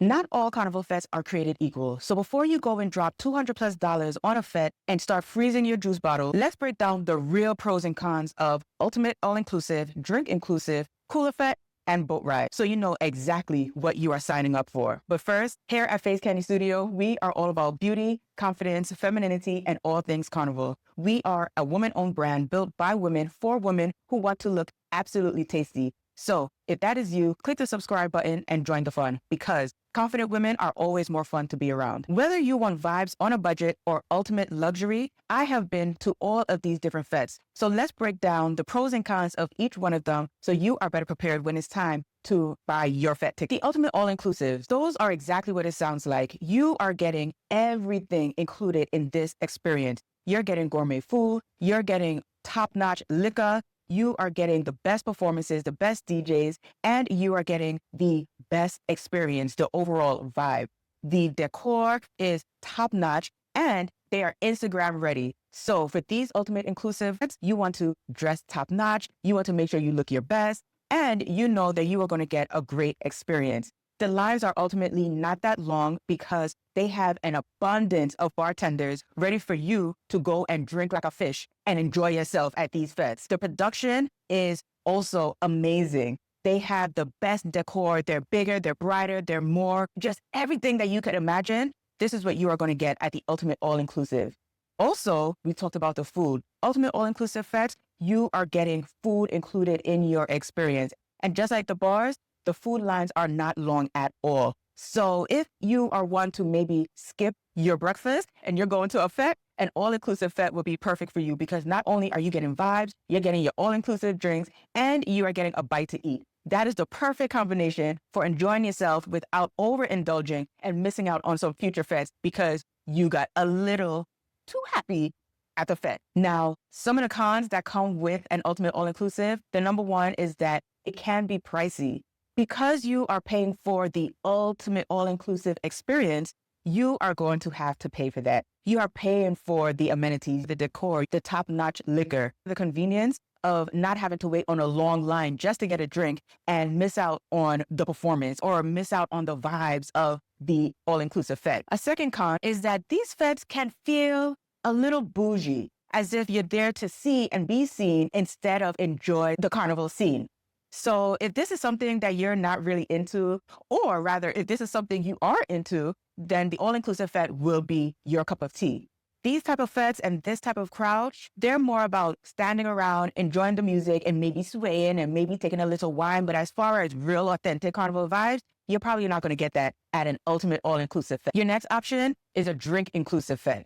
Not all carnival fetes are created equal. So before you go and drop $200+ on a fete and start freezing your juice bottle, let's break down the real pros and cons of ultimate all-inclusive, drink-inclusive, cooler fete, and boat ride, so you know exactly what you are signing up for. But first, here at Face Candy Studio, we are all about beauty, confidence, femininity, and all things carnival. We are a woman-owned brand built by women for women who want to look absolutely tasty. So if that is you, click the subscribe button and join the fun, because confident women are always more fun to be around. Whether you want vibes on a budget or ultimate luxury, I have been to all of these different fetes. So let's break down the pros and cons of each one of them so you are better prepared when it's time to buy your fete ticket. The ultimate all-inclusives, those are exactly what it sounds like. You are getting everything included in this experience. You're getting gourmet food, you're getting top-notch liquor, you are getting the best performances, the best DJs, and you are getting the best experience, the overall vibe. The decor is top-notch and they are Instagram ready. So for these ultimate inclusive, you want to dress top-notch, you want to make sure you look your best, and you know that you are going to get a great experience. The lines are ultimately not that long because they have an abundance of bartenders ready for you to go and drink like a fish and enjoy yourself at these fetes. The production is also amazing. They have the best decor. They're bigger, they're brighter, they're more, just everything that you could imagine. This is what you are going to get at the ultimate all-inclusive. Also, we talked about the food. Ultimate all-inclusive fetes, you are getting food included in your experience. And just like the bars, the food lines are not long at all. So if you are one to maybe skip your breakfast and you're going to a fete, an all-inclusive fete will be perfect for you, because not only are you getting vibes, you're getting your all-inclusive drinks, and you are getting a bite to eat. That is the perfect combination for enjoying yourself without overindulging and missing out on some future fetes because you got a little too happy at the fete. Now, some of the cons that come with an ultimate all-inclusive, the number one is that it can be pricey. Because you are paying for the ultimate all-inclusive experience, you are going to have to pay for that. You are paying for the amenities, the decor, the top-notch liquor, the convenience of not having to wait on a long line just to get a drink and miss out on the performance or miss out on the vibes of the all-inclusive fete. A second con is that these fetes can feel a little bougie, as if you're there to see and be seen instead of enjoy the carnival scene. So if this is something that you're not really into, or rather, if this is something you are into, then the all-inclusive fete will be your cup of tea. These type of fetes and this type of crowd, they're more about standing around, enjoying the music, and maybe swaying and maybe taking a little wine. But as far as real authentic carnival vibes, you're probably not going to get that at an ultimate all-inclusive fete. Your next option is a drink-inclusive fete.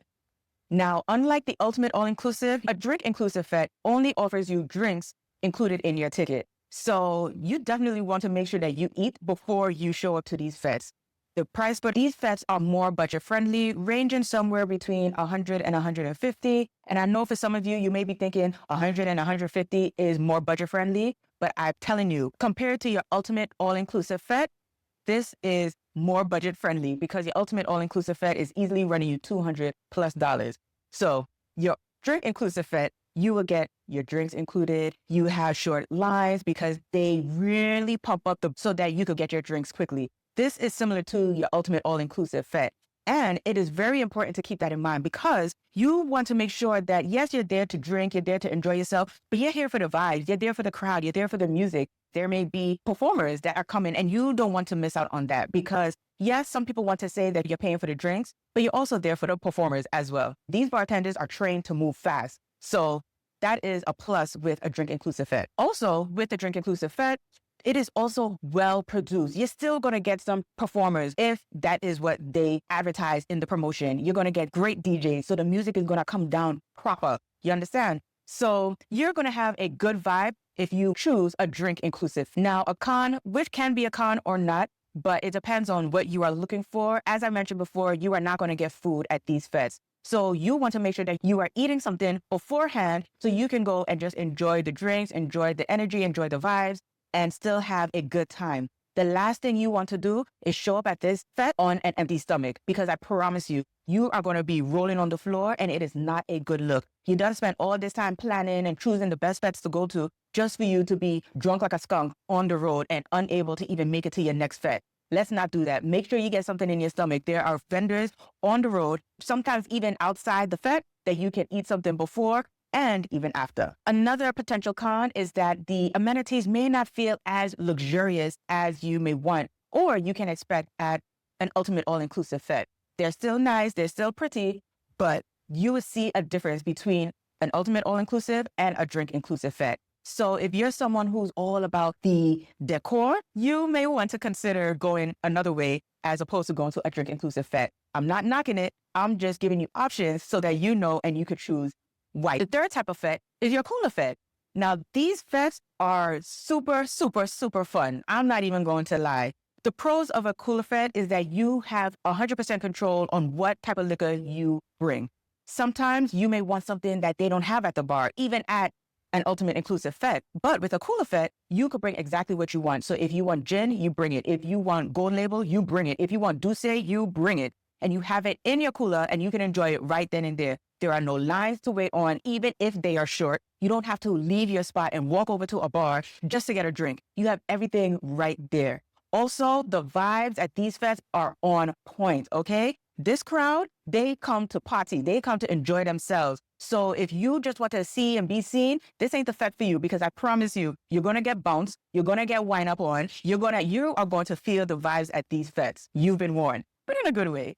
Now, unlike the ultimate all-inclusive, a drink-inclusive fete only offers you drinks included in your ticket. So you definitely want to make sure that you eat before you show up to these fetes. The price for these fetes are more budget-friendly, ranging somewhere between $100 and $150. And I know for some of you, you may be thinking $100 and $150 is more budget-friendly, but I'm telling you, compared to your ultimate all-inclusive fete, this is more budget-friendly because your ultimate all-inclusive fete is easily running you $200+. So your drink-inclusive fete, you will get your drinks included. You have short lines because they really pump up so that you could get your drinks quickly. This is similar to your ultimate all-inclusive fete. And it is very important to keep that in mind because you want to make sure that, yes, you're there to drink, you're there to enjoy yourself, but you're here for the vibes, you're there for the crowd, you're there for the music. There may be performers that are coming and you don't want to miss out on that because, yes, some people want to say that you're paying for the drinks, but you're also there for the performers as well. These bartenders are trained to move fast. So that is a plus with a drink-inclusive fete. Also, with the drink-inclusive fete, it is also well produced. You're still going to get some performers if that is what they advertise in the promotion. You're going to get great DJs. So the music is going to come down proper. You understand? So you're going to have a good vibe if you choose a drink inclusive. Now, a con, which can be a con or not, but it depends on what you are looking for. As I mentioned before, you are not going to get food at these fetes. So you want to make sure that you are eating something beforehand so you can go and just enjoy the drinks, enjoy the energy, enjoy the vibes, and still have a good time. The last thing you want to do is show up at this fete on an empty stomach, because I promise you, you are going to be rolling on the floor and it is not a good look. You done spent all this time planning and choosing the best fetes to go to just for you to be drunk like a skunk on the road and unable to even make it to your next fete. Let's not do that. Make sure you get something in your stomach. There are vendors on the road, sometimes even outside the fete, that you can eat something before and even after. Another potential con is that the amenities may not feel as luxurious as you may want, or you can expect at an ultimate all-inclusive fete. They're still nice, they're still pretty, but you will see a difference between an ultimate all-inclusive and a drink-inclusive fete. So if you're someone who's all about the decor, you may want to consider going another way as opposed to going to a drink-inclusive fete. I'm not knocking it. I'm just giving you options so that you know and you could choose why. The third type of fete is your cooler fete. Now, these fetes are super, super, super fun. I'm not even going to lie. The pros of a cooler fete is that you have 100% control on what type of liquor you bring. Sometimes you may want something that they don't have at the bar, even at an ultimate inclusive fete. But with a cooler fete, you could bring exactly what you want. So if you want gin, you bring it. If you want gold label, you bring it. If you want douce, you bring it. And you have it in your cooler and you can enjoy it right then and there. There are no lines to wait on, even if they are short. You don't have to leave your spot and walk over to a bar just to get a drink. You have everything right there. Also, the vibes at these fetes are on point, okay? This crowd, they come to party. They come to enjoy themselves. So if you just want to see and be seen, this ain't the fete for you, because I promise you, you're going to get bounced. You're going to get wine up on. You are going to feel the vibes at these fetes. You've been warned, but in a good way.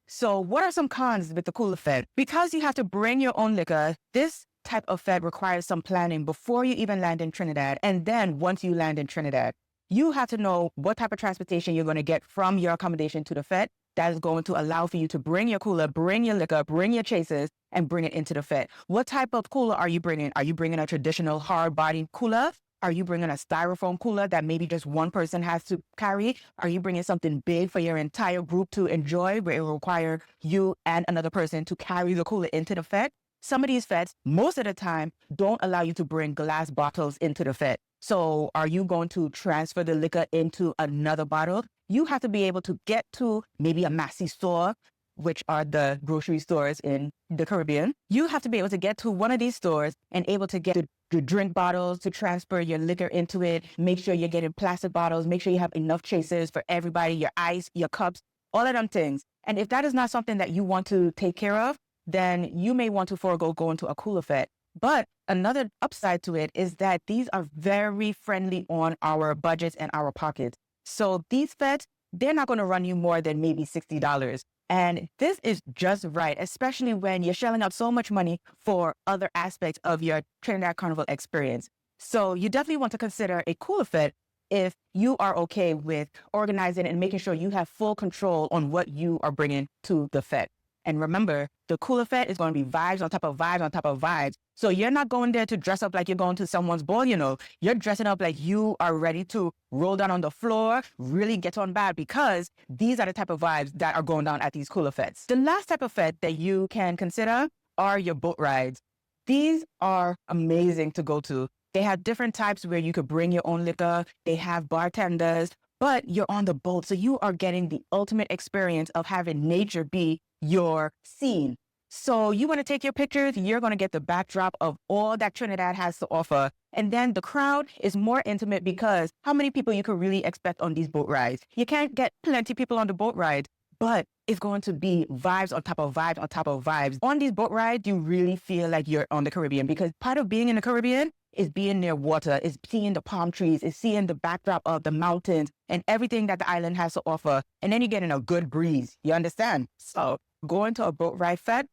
So what are some cons with the cooler fete? Because you have to bring your own liquor, this type of fete requires some planning before you even land in Trinidad. And then once you land in Trinidad, you have to know what type of transportation you're going to get from your accommodation to the fete. That is going to allow for you to bring your cooler, bring your liquor, bring your chasers, and bring it into the fete. What type of cooler are you bringing? Are you bringing a traditional hard-bodied cooler? Are you bringing a styrofoam cooler that maybe just one person has to carry? Are you bringing something big for your entire group to enjoy, where it will require you and another person to carry the cooler into the fete? Some of these fetes, most of the time, don't allow you to bring glass bottles into the fete. So are you going to transfer the liquor into another bottle? You have to be able to get to maybe a Massy store, which are the grocery stores in the Caribbean. You have to be able to get to one of these stores and able to get the drink bottles to transfer your liquor into it. Make sure you're getting plastic bottles. Make sure you have enough chasers for everybody, your ice, your cups, all of them things. And if that is not something that you want to take care of, then you may want to forego going to a cooler fete. But another upside to it is that these are very friendly on our budgets and our pockets. So these fetes, they're not going to run you more than maybe $60. And this is just right, especially when you're shelling out so much money for other aspects of your Trinidad Carnival experience. So you definitely want to consider a cooler fete if you are okay with organizing and making sure you have full control on what you are bringing to the fete. And remember, the cooler fete is going to be vibes on top of vibes on top of vibes. So you're not going there to dress up like you're going to someone's ball, you know. You're dressing up like you are ready to roll down on the floor, really get on bad, because these are the type of vibes that are going down at these cooler fetes. The last type of fete that you can consider are your boat rides. These are amazing to go to. They have different types where you could bring your own liquor. They have bartenders, but you're on the boat. So you are getting the ultimate experience of having nature be your scene. So you want to take your pictures, you're going to get the backdrop of all that Trinidad has to offer. And then the crowd is more intimate, because how many people you could really expect on these boat rides? You can't get plenty of people on the boat ride, but it's going to be vibes on top of vibes on top of vibes. On these boat rides, you really feel like you're on the Caribbean, because part of being in the Caribbean is being near water, is seeing the palm trees, is seeing the backdrop of the mountains and everything that the island has to offer. And then you're getting a good breeze. You understand? So going to a boat ride fete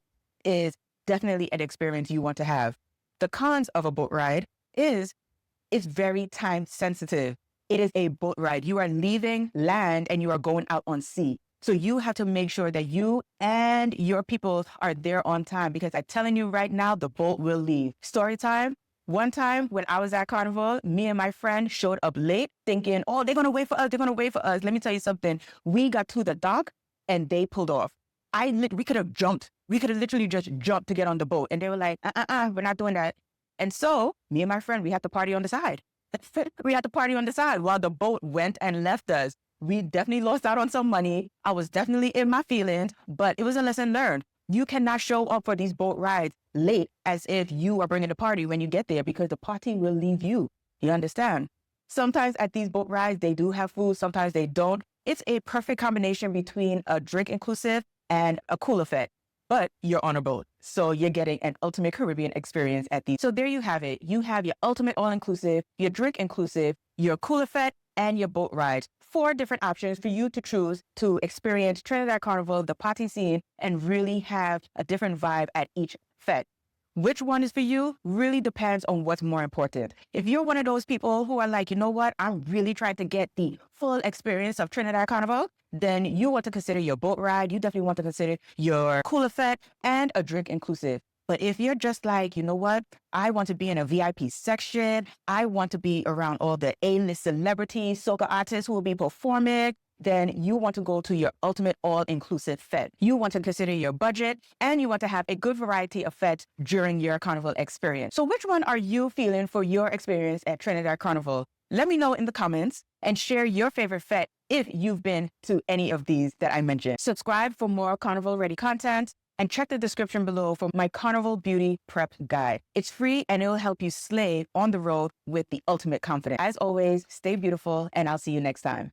is definitely an experience you want to have. The cons of a boat ride is it's very time sensitive. It is a boat ride. You are leaving land and you are going out on sea. So you have to make sure that you and your people are there on time, because I'm telling you right now, the boat will leave. Story time. One time when I was at Carnival, me and my friend showed up late thinking, oh, they're going to wait for us. They're going to wait for us. Let me tell you something. We got to the dock and they pulled off. We could have jumped. We could have literally just jumped to get on the boat. And they were like, we're not doing that. And so me and my friend, we had to party on the side. We had to party on the side while the boat went and left us. We definitely lost out on some money. I was definitely in my feelings, but it was a lesson learned. You cannot show up for these boat rides late as if you are bringing the party when you get there, because the party will leave you. You understand? Sometimes at these boat rides, they do have food. Sometimes they don't. It's a perfect combination between a drink inclusive and a cooler fete. But you're on a boat, so you're getting an ultimate Caribbean experience at the. So there you have it. You have your ultimate all-inclusive, your drink inclusive, your cooler fete, and your boat ride. 4 different options for you to choose to experience Trinidad Carnival, the party scene, and really have a different vibe at each fete. Which one is for you really depends on what's more important. If you're one of those people who are like, you know what, I'm really trying to get the full experience of Trinidad Carnival, then you want to consider your boat ride. You definitely want to consider your cooler fete and a drink inclusive. But if you're just like, you know what, I want to be in a VIP section. I want to be around all the A-list celebrities, soca artists who will be performing, then you want to go to your ultimate all-inclusive fete. You want to consider your budget, and you want to have a good variety of fetes during your carnival experience. So which one are you feeling for your experience at Trinidad Carnival? Let me know in the comments and share your favorite fete if you've been to any of these that I mentioned. Subscribe for more carnival-ready content and check the description below for my Carnival Beauty Prep Guide. It's free and it'll help you slay on the road with the ultimate confidence. As always, stay beautiful and I'll see you next time.